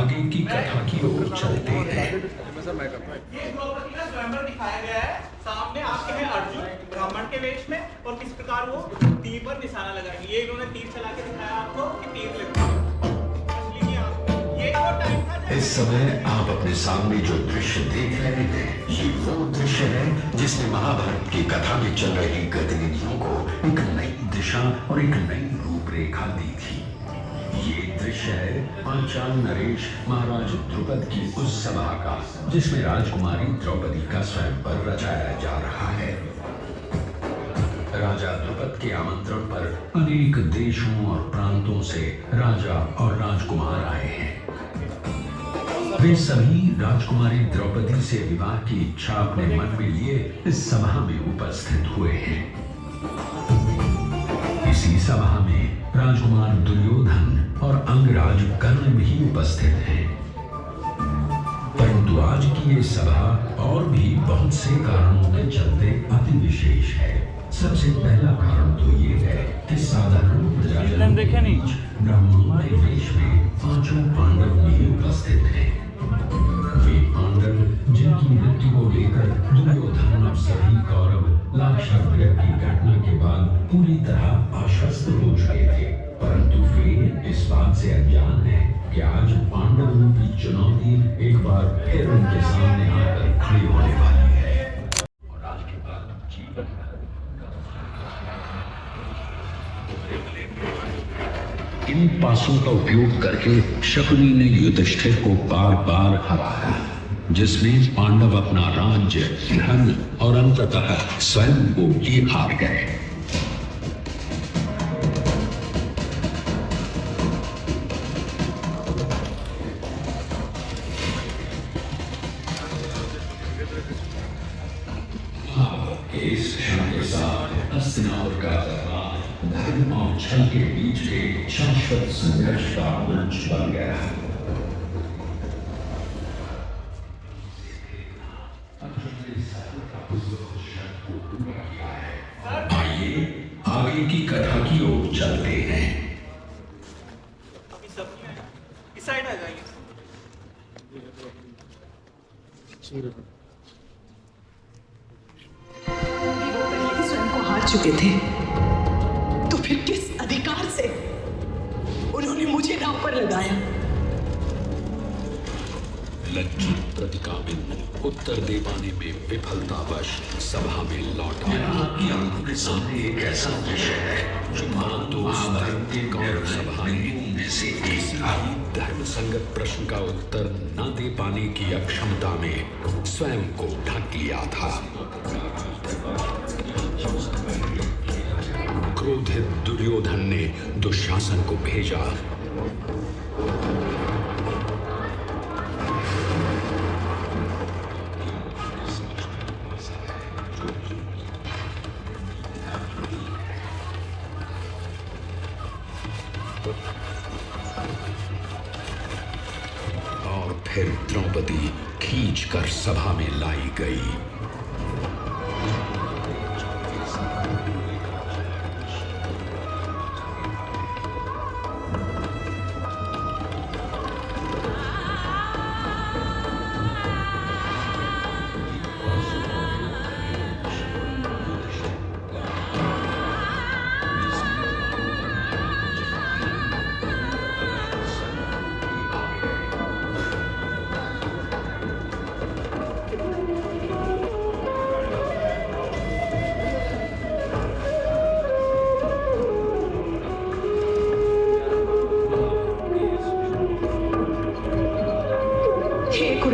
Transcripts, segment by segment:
आगे की कथा की ओर चलते हैं। ये द्रौपदी का स्वयंवर दिखाया गया है। सामने आपके हैं अर्जुन ब्राह्मण के वेश में और किस प्रकार वो तीर पर निशाना लगाएंगे। ये इन्होंने तीर चला के दिखाया आपको कि तीर लगता है। ये वो टाइम था इस समय आप अपने सामने जो दृश्य देख रहे हैं, ये वो दृश्य है जिसने महाभारत की कथा में चल रही गतिविधियों को एक नई दिशा और एक नई रूपरेखा दी थी। ये दृश्य है पांचाल नरेश महाराज द्रुपद की उस सभा का जिसमें राजकुमारी द्रौपदी का स्वयंवर रचाया जा रहा है। राजा द्रुपद के आमंत्रण पर अनेक देशों और प्रांतों से राजा और राजकुमार आए हैं। वे सभी राजकुमारी द्रौपदी से विवाह की इच्छा अपने मन में लिए इस सभा में उपस्थित हुए हैं। इसी सभा में राजकुमार दुर्योधन और अंगराज कर्ण भी उपस्थित हैं। परंतु आज की ये सभा और भी बहुत से कारणों के चलते अति विशेष है। सबसे पहला कारण तो ये है कि साधारण प्रजाजन के बीच ब्राह्मणों के वेश में पांचों पांडव भी उपस्थित हैं। वे पांडव जिनकी मृत्यु को लेकर दुर्योधन और सभी कौरव लाक्षागृह की घटना के बाद पूरी तरह आश्वस्त हो चुके थे, परंतु वे इस बात से अज्ञान है कि आज पांडवों की चुनौती एक बार फिर उनके सामने आकर खड़ी होने वाली है और आज के बाद जीवन इन पासों का उपयोग करके शकुनी ने युधिष्ठिर को बार बार हराया, जिसमें पांडव अपना राज्य, धन और अंततः स्वयं को ही हार गए। इस क्षण के साथ हस्तिनापुर का धर्म और छल के बीच के शाश्वत संघर्ष का मंच बन गया। आइए आगे की कथा की ओर चलते हैं। अभी सब इस साइड आ जाइए। स्वयं को हार चुके थे, तो फिर किस अधिकार से उन्होंने मुझे दांव पर लगाया? लज्जित प्रतिकाबिन उत्तर दे पाने में विफलतावश सभा में लौट आया। आपकी आंखों के सामने एक ऐसा दृश्य है जो परंतु धर्म के कौरव सभा में से किसी धर्म संगत प्रश्न का उत्तर न दे पाने की अक्षमता में स्वयं को ढक लिया था। क्रोधित दुर्योधन ने दुशासन को भेजा। और फिर द्रौपदी खींचकर सभा में लाई गई।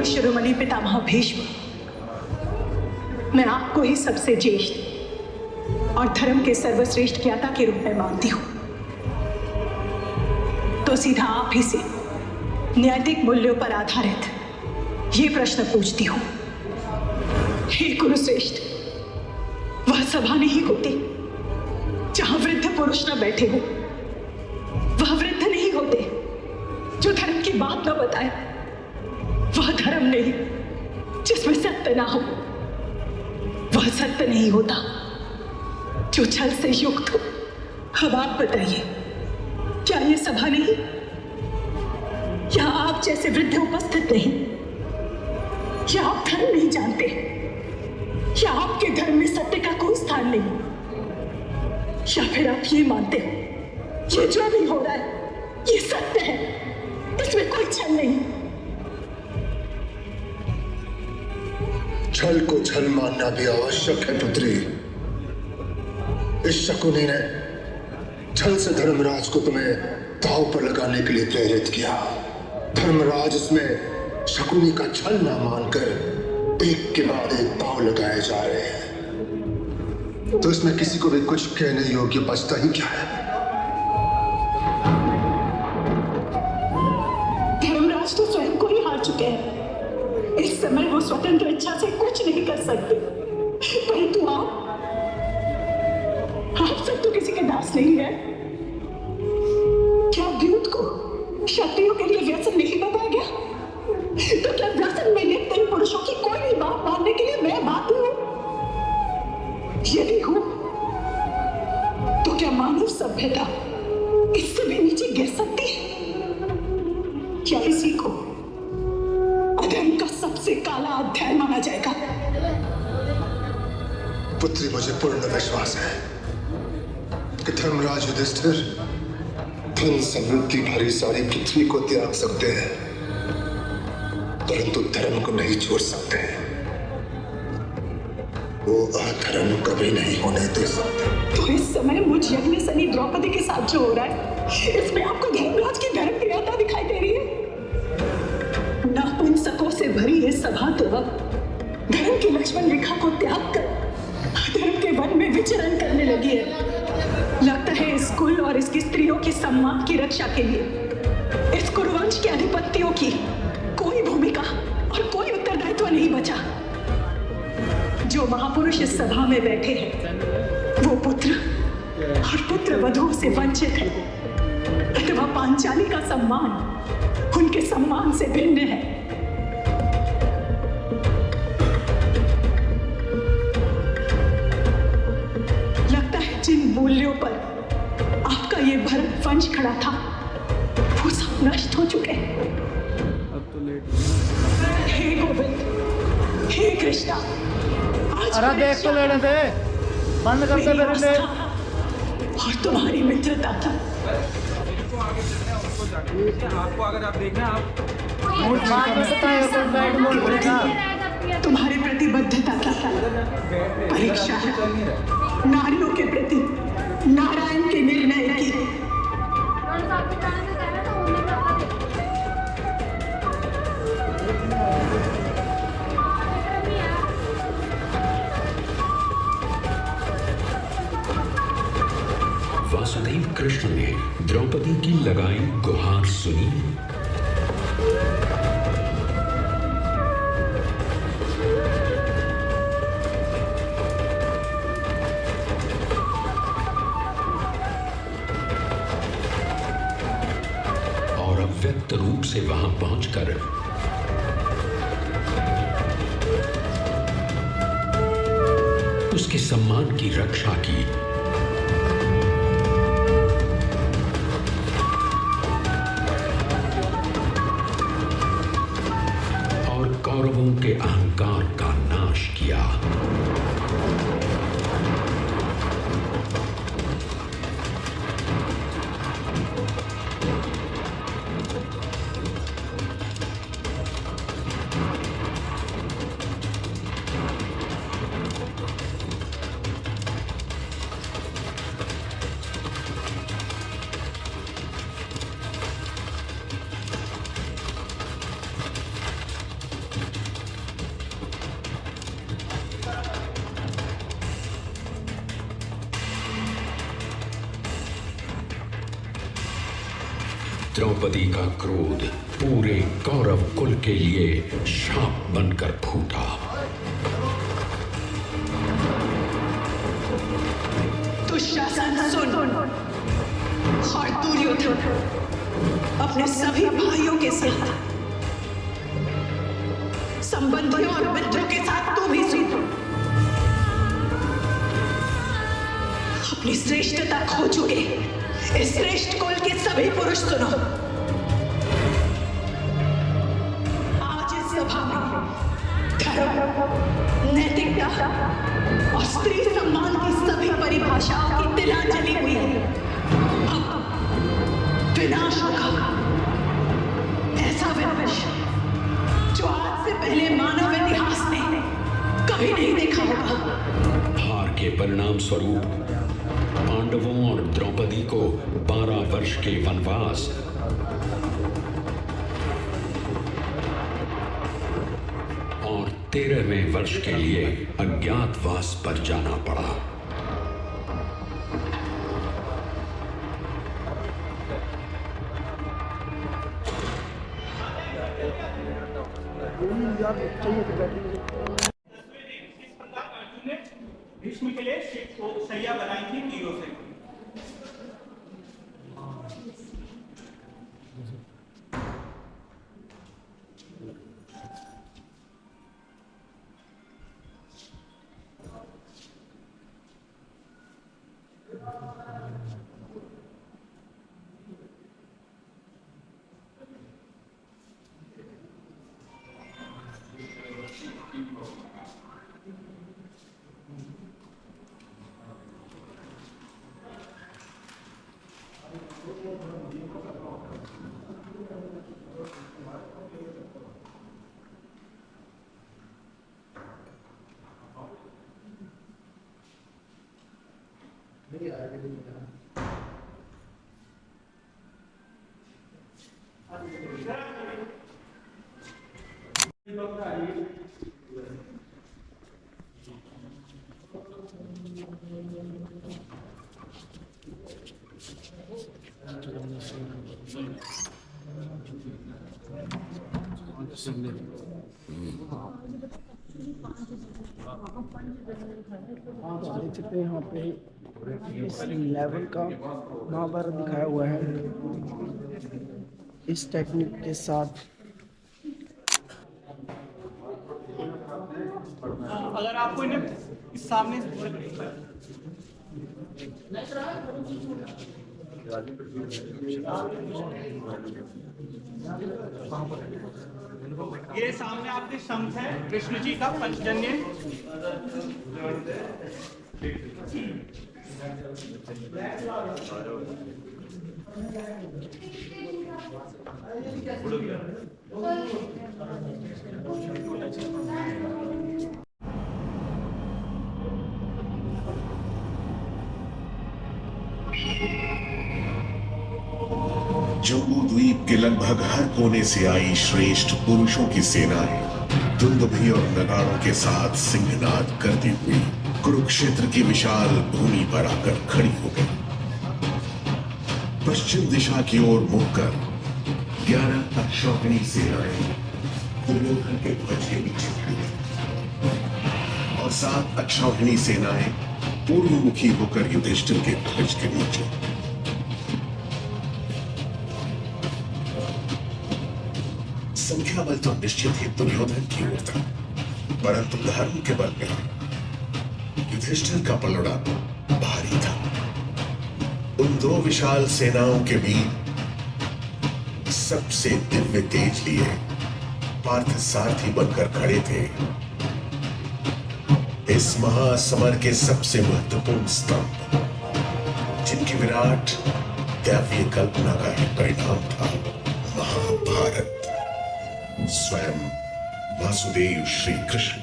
शिरोमणि पितामह भीष्म, मैं आपको ही सबसे ज्येष्ठ और धर्म के सर्वश्रेष्ठ ज्ञाता के रूप में मानती हूं, तो सीधा आप ही से नैतिक मूल्यों पर आधारित ये प्रश्न पूछती हूं। हे कुरुश्रेष्ठ, वह सभा नहीं होती जहां वृद्ध पुरुष न बैठे हो, वह वृद्ध नहीं होते जो धर्म की बात न बताए, वह धर्म नहीं जिसमें सत्य ना हो, वह सत्य नहीं होता जो छल से युक्त हो। अब आप बताइए, क्या ये सभा नहीं या आप आप जैसे वृद्ध उपस्थित नहीं, या आप धर्म नहीं जानते, या आपके धर्म में सत्य का कोई स्थान नहीं, या फिर आप ये मानते हो ये जो भी हो रहा है ये सत्य है, इसमें कोई छल नहीं। छल को छल मानना भी आवश्यक है पुत्री। इस शकुनी ने छल से धर्मराज को तुम्हें दांव पर लगाने के लिए प्रेरित किया। धर्मराज इसमें शकुनी का छल ना मानकर एक के बाद एक दांव लगाए जा रहे हैं, तो इसमें किसी को भी कुछ कहने योग्य बचता ही क्या है? धर्मराज तो स्वयं को ही हार चुके हैं। इस समय वो स्वतंत्र इच्छा से कुछ नहीं कर सकते, परंतु आप सब तो किसी के दास नहीं है। क्या द्यूत को क्षत्रियों के लिए व्यसन नहीं बताया गया? तो क्या व्यसन में लिप्त इन पुरुषों की कोई भी बात मानने के लिए मैं बात हूं? यदि हूं तो क्या मानव सभ्यता इससे भी नीचे गिर सकती है? क्या इसी को अधर्म का सबसे काला अध्याय माना जाएगा? पुत्री, मुझे पूर्ण विश्वास है कि धर्मराज युधिष्ठिर धन समृद्धि भरी सारी पृथ्वी को त्याग सकते हैं, परंतु धर्म को नहीं छोड़ सकते। वो अधर्म कभी नहीं होने दे सकते। तो इस समय मुझ यज्ञ सनी द्रौपदी के साथ जो हो रहा है, इसमें आपको धर्मराज की धर्म प्रियता दिखाई दे रही है? नापुंसकों से भरी ये सभा तो अब धर्म की लक्ष्मण रेखा को त्याग कर धर्म के वन में विचरण करने लगी है। लगता है इस कुल और इसकी स्त्रियों के सम्मान की रक्षा के लिए इस कुरुवंश के अधिपतियों की कोई भूमिका और कोई उत्तरदायित्व नहीं बचा। जो महापुरुष इस सभा में बैठे हैं वो पुत्र और पुत्र वधुओं से वंचित है, अथवा पांचाली का सम्मान उनके सम्मान से भिन्न है। लगता है जिन मूल्यों पर आपका ये भरत वंश खड़ा था वो सब नष्ट हो चुके हैं। हे गोविंद, हे कृष्णा, आज अरे देख तो लेने दे, बंद कर दे मेरे लिए। और तुम्हारी मित्रता था। आपको अगर आप देखना आप तुम्हारी प्रतिबद्धता की परीक्षा है नारियों के प्रति नारायण के निर्णय की। वासुदेव कृष्ण ने द्रौपदी की लगाई गुहार सुनी। और अव्यक्त रूप से वहां पहुंचकर उसके सम्मान की रक्षा की। कौरवों के अहंकार का नाश किया। द्रौपदी का क्रोध पूरे कौरव कुल के लिए शाप बनकर फूटा। दुशासन सुन और दुर्योधन अपने सभी भाइयों के साथ, संबंधियों और मित्रों के साथ तू भी सुन। अपनी श्रेष्ठता खो चुके इस श्रेष्ठ कुल के सभी पुरुष सुनो। धर्म, नैतिकता और स्त्री सम्मान की सभी परिभाषाओं की तिलांजलि हुई है। अब विनाश होगा, ऐसा विनाश जो आज से पहले मानव इतिहास में कभी नहीं देखा होगा। हार के परिणाम स्वरूप पांडवों और द्रौपदी को 12 वर्ष के वनवास और 13वें वर्ष के लिए अज्ञातवास पर जाना पड़ा। भीष्म के लिए सैया बनाई थी तीरों से। देख सकते हैं यहाँ पे इस लेवल का महाभारत दिखाया हुआ है इस टेक्निक के साथ। अगर आपको इन्हें इस सामने ये सामने आपके शंख है कृष्ण जी का पंचजन्य। जम्बूद्वीप के लगभग हर कोने से आई श्रेष्ठ पुरुषों की सेनाएं दुंदुभी और नगाड़ों के साथ सिंहनाद करती हुई कुरुक्षेत्र की विशाल भूमि पर आकर खड़ी हो गई। पश्चिम दिशा की ओर मुड़कर 11 अक्षौहिणी सेनाएं दुर्योधन के ध्वज के नीचे खड़ी और 7 अक्षौहिणी सेनाएं पूर्वमुखी होकर युधिष्ठिर के ध्वज के नीचे। संख्या बल तो निश्चित ही दुर्योधन की ओर था, परंतु धर्म के बल में युधिष्ठिर का पलड़ा भारी था। उन दो विशाल सेनाओं के बीच सबसे दिव्य तेज लिए पार्थ सारथी बनकर खड़े थे। इस महासमर के सबसे महत्वपूर्ण स्तंभ, जिनकी विराट दैवीय कल्पना का ही परिणाम था, महाभारत, स्वयं वासुदेव श्री कृष्ण।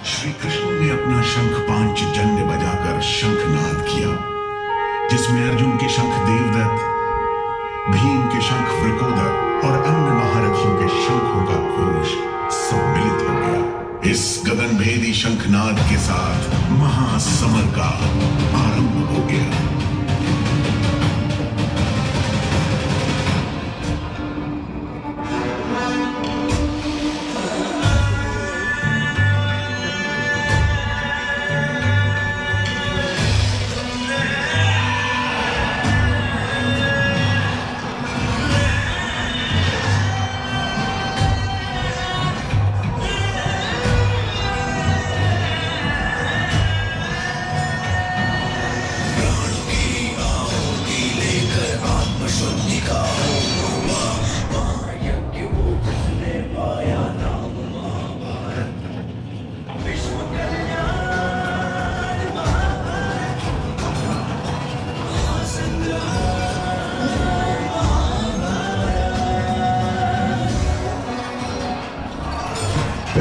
श्री कृष्ण ने अपना शंख पांचजन्य बजाकर शंखनाद किया, जिसमें अर्जुन के शंख देवदत्त, भीम के शंख वृकोदर और अन्य महारथियों के शंखों का घोष सम्मिलित हो गया। इस गगनभेदी शंखनाद के साथ महासमर का आरंभ हो गया।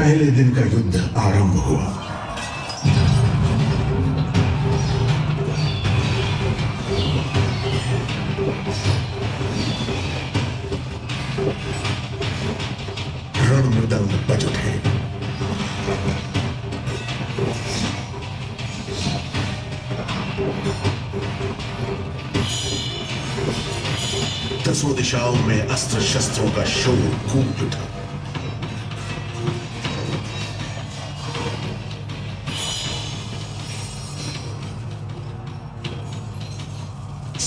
पहले दिन का युद्ध आरंभ हुआ। रण मृदंग बज उठे। दसों दिशाओं में अस्त्र शस्त्रों का शोर गूंज उठा।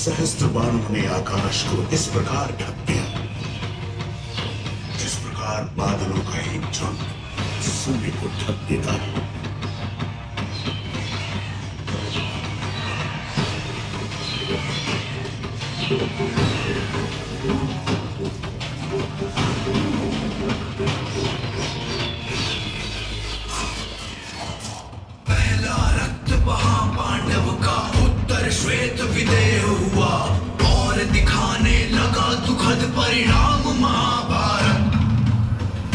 सहस्त्र बाणों ने आकाश को इस प्रकार ढक दिया जिस प्रकार बादलों का एक झुंड सूर्य को ढक देता है। पहला रक्त बहा पांडव का, उत्तर श्वेत विदेह हुआ और दिखाने लगा दुखद परिणाम महाभारत।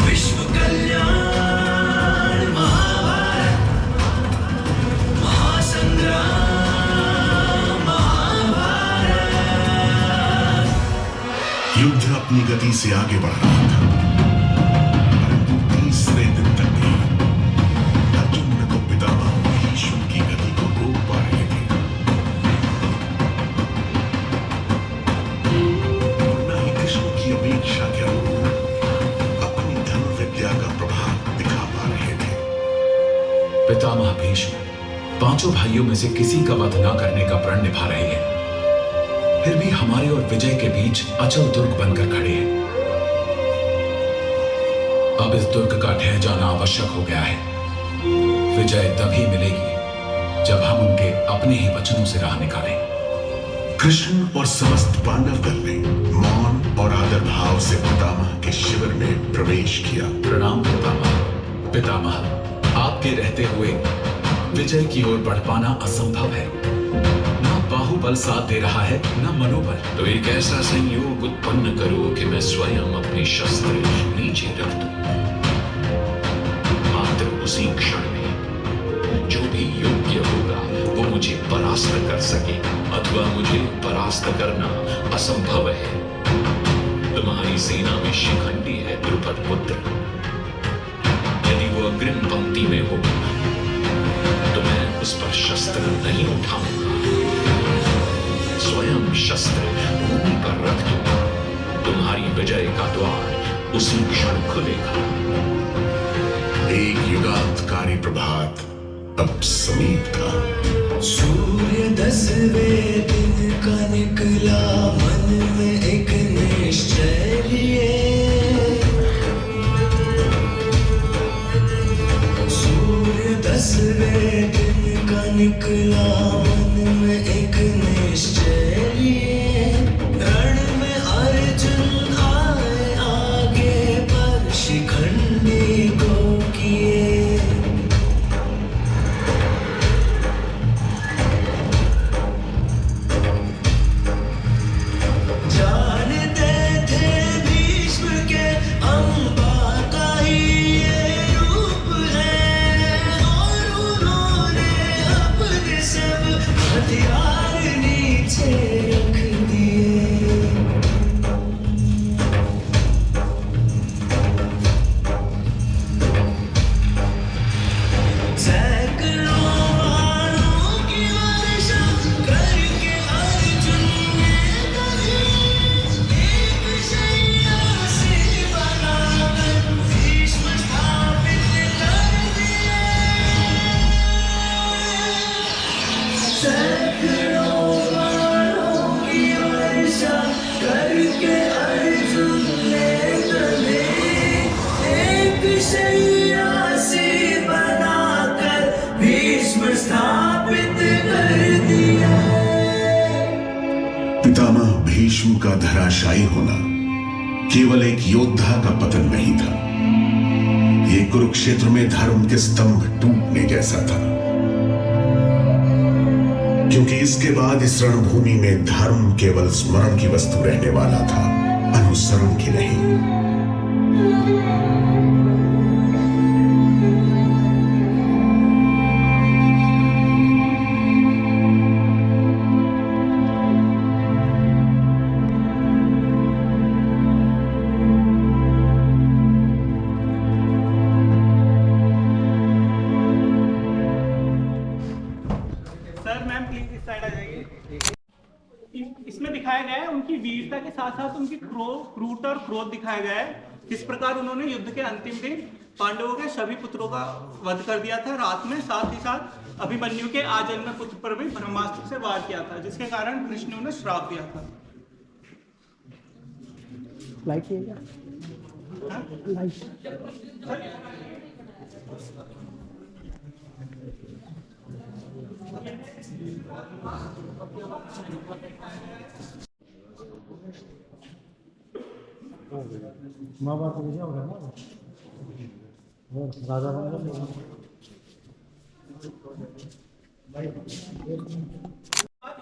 विश्व कल्याण महाभारत, महासंग्राम महाभारत। युद्ध अपनी गति से आगे बढ़ रहा था, परंतु तीसरे दिन तक भी अर्जुन न तो पितामह भीष्म की गति को रोक पा रहे थे और न ही कृष्ण की अपेक्षा के अनुरूप अपनी धनुर्विद्या का प्रभाव दिखा पा रहे थे। पितामह भीष्म पांचों भाइयों में से किसी का वध न करने का प्रण निभा रहे हैं, फिर भी हमारे और विजय के बीच अचल दुर्ग बनकर खड़े हैं। अब इस दुर्ग का ढह जाना आवश्यक हो गया है। विजय तभी मिलेगी जब हम उनके अपने ही वचनों से राह निकालें। कृष्ण और समस्त पांडव दल ने मौन और आदर भाव से पितामह के शिविर में प्रवेश किया। प्रणाम पितामह। पितामह, आपके रहते हुए विजय की ओर बढ़ पाना असंभव है। न बाहुबल साथ दे रहा है, न मनोबल। तो एक ऐसा संयोग उत्पन्न करो कि मैं स्वयं अपने शस्त्र नीचे रख दूं। मात्र उसी क्षण में जो भी योग्य होगा वो मुझे परास्त कर सके, अथवा मुझे परास्त करना असंभव है। तुम्हारी सेना में शिखंडी है द्रुपद पुत्र, यदि वो अग्रिम पंक्ति में हो तो मैं उस पर शस्त्र नहीं उठाऊंगा, स्वयं शस्त्र भूमि पर रख दूंगा। तुम्हारी विजय का द्वार उसी क्षण खुलेगा। एक युगांतकारी प्रभात अब समीप था। सूर्य 10वें दिन का निकला, मन में एक निश्चय लिए। सूर्य 10वें दिन का निकला, मन में एक निश्चय लिए। रण में अर्जुन आए आगे, पर शिखंडी को किए। जानते थे भीष्म के अम्बा का ही ये रूप है, और उन्होंने अपने सब हथियार नीचे रख दिए। सैकड़ों बाणों की वर्षा करके अर्जुन ने कभी एक शैया से बनाकर भीष्म स्थापित कर दिया। सैकड़ों बाणों की वर्षा करके अर्जुन ने कभी एक शैया से बनाकर भीष्म स्थापित कर दिया। पितामह भीष्म का धराशायी होना केवल एक योद्धा का पतन नहीं था, ये कुरुक्षेत्र में धर्म के स्तंभ टूटने जैसा था, क्योंकि इसके बाद इस रणभूमि में धर्म केवल स्मरण की वस्तु रहने वाला था, अनुसरण की नहीं। साथ साथ उनकी क्रूरता और क्रोध दिखाया गया है। किस प्रकार उन्होंने युद्ध के अंतिम दिन पांडवों के सभी पुत्रों का वध कर दिया था रात में, साथ ही साथ अभिमन्यु के आजन्म पुत्र पर भी ब्रह्मास्त्र से वार किया था, जिसके कारण कृष्ण ने उन्हें श्राप दिया था। लाइक किया लाइक माँ बाप को हो गया ना राजा बन गया।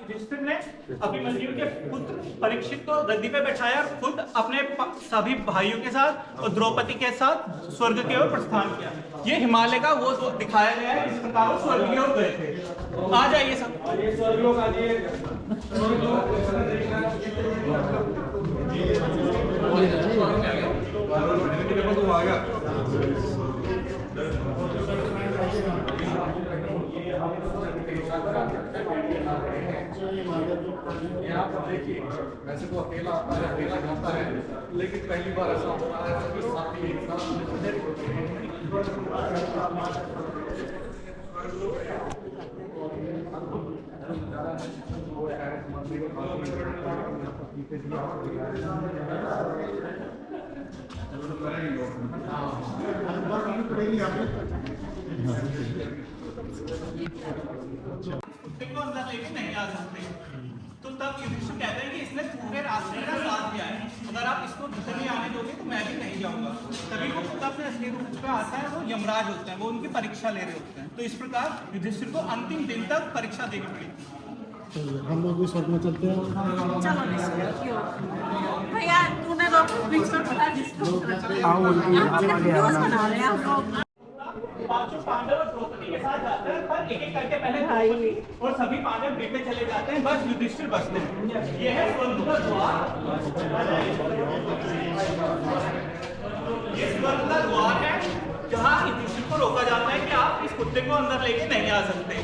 युधिष्ठिर ने अभिमन्यु के पुत्र परीक्षित को गद्दी पे बैठाया और खुद अपने सभी भाइयों के साथ और द्रौपदी के साथ स्वर्ग की ओर प्रस्थान किया। ये हिमालय का वो दिखाया गया है जिस प्रकार वो स्वर्ग की ओर गए थे। आ जाइए सब, स्वर्गलोक आ जाइए। देखिए वैसे तो अकेला जाता है, लेकिन पहली बार ऐसा होता है कि साथी एक साथ को अंदर लेके नहीं आ सकते। तो तब युधिष्ठिर कहते हैं कि इसने पूरे रास्ते मेरा साथ दिया है, अगर आप इसको भीतर नहीं आने दोगे तो मैं भी नहीं जाऊंगा। तभी वो खुद अपने असली रूप पे आता है, वो यमराज होते हैं, वो उनकी परीक्षा ले रहे होते हैं। तो इस प्रकार युधिष्ठिर को अंतिम दिन तक परीक्षा देनी पड़ी। हम लोग भी स्वर्ग में चलते हैं। भैया तूने तो पांचों पांडव और द्रौपदी के साथ जाते हैं, पर एक एक करके पहले द्रौपदी और सभी पांडव बेटे चले जाते हैं, बस युधिष्ठिर बचते हैं। ये है स्वर्ग का द्वार। ये स्वर्ग का द्वार है जहाँ युधिष्ठिर को रोका जाता है कि आप इस कुत्ते को अंदर लेके नहीं आ सकते।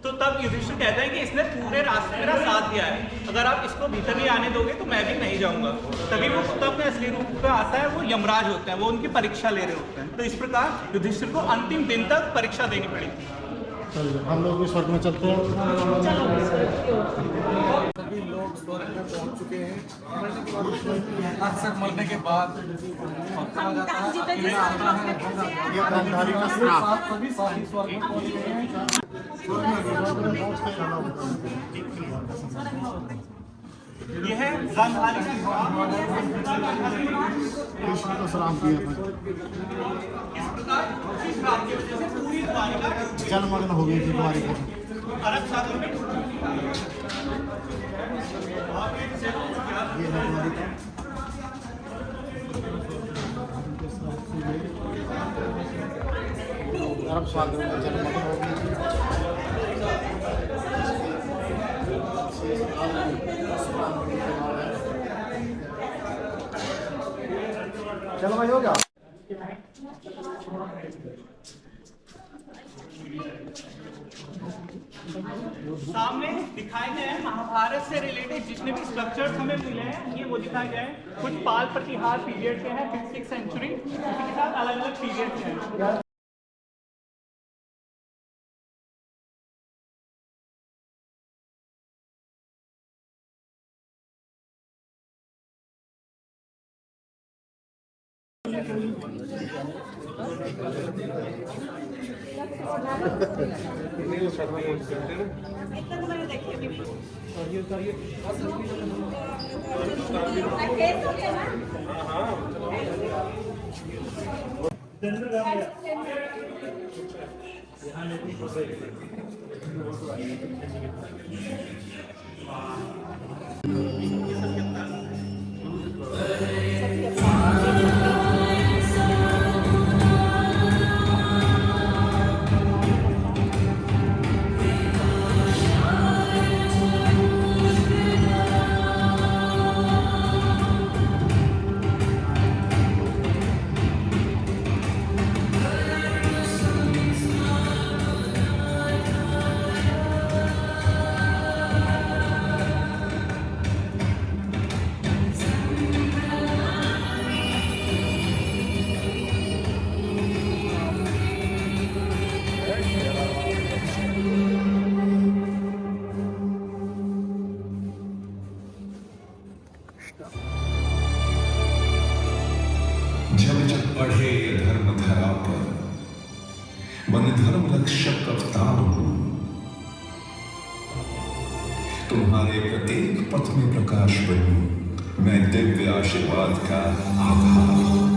तो तब युधिष्ठिर कहते हैं कि इसने पूरे रास्ते मेरा साथ दिया है, अगर आप इसको भीतर नहीं आने दोगे तो मैं भी नहीं जाऊंगा। तभी वो खुद अपने असली रूप पे आता है, वो यमराज होते हैं, वो उनकी परीक्षा ले रहे होते हैं। तो इस प्रकार युधिष्ठिर को अंतिम दिन तक परीक्षा देनी पड़ी। हम लोग भी स्वर्ग में चलते हैं। सभी लोग स्वर्ग में पहुंच चुके हैं। अक्सर मरने के बाद कहा जाता है ये गांधारी का श्राप। सभी साथी स्वर्ग में पहुंच गए हैं। ये है गांधारी का श्राप। कृष्ण को श्राप दिया था। इस प्रकार इस श्राप की वजह से पूरी द्वारिका जलमग्न हो गई थी द्वारिका। अरब सागर में ये है द्वारिका। अरब सागर में जलमग्न हो गई थी। चलो भाई हो गया। सामने दिखाए गए हैं महाभारत से रिलेटेड जितने भी स्ट्रक्चर्स हमें मिले हैं, ये वो दिखाए गए हैं। कुछ पाल प्रतिहार पीरियड के हैं, 5th सेंचुरी, इसी के साथ अलग अलग पीरियड के हैं। बढ़े धर्म धरा पर, बन धर्म रक्षक अवतार हूं। तुम्हारे प्रत्येक पथ में प्रकाश बनूं, मैं दिव्य आशीर्वाद का आधार हूं।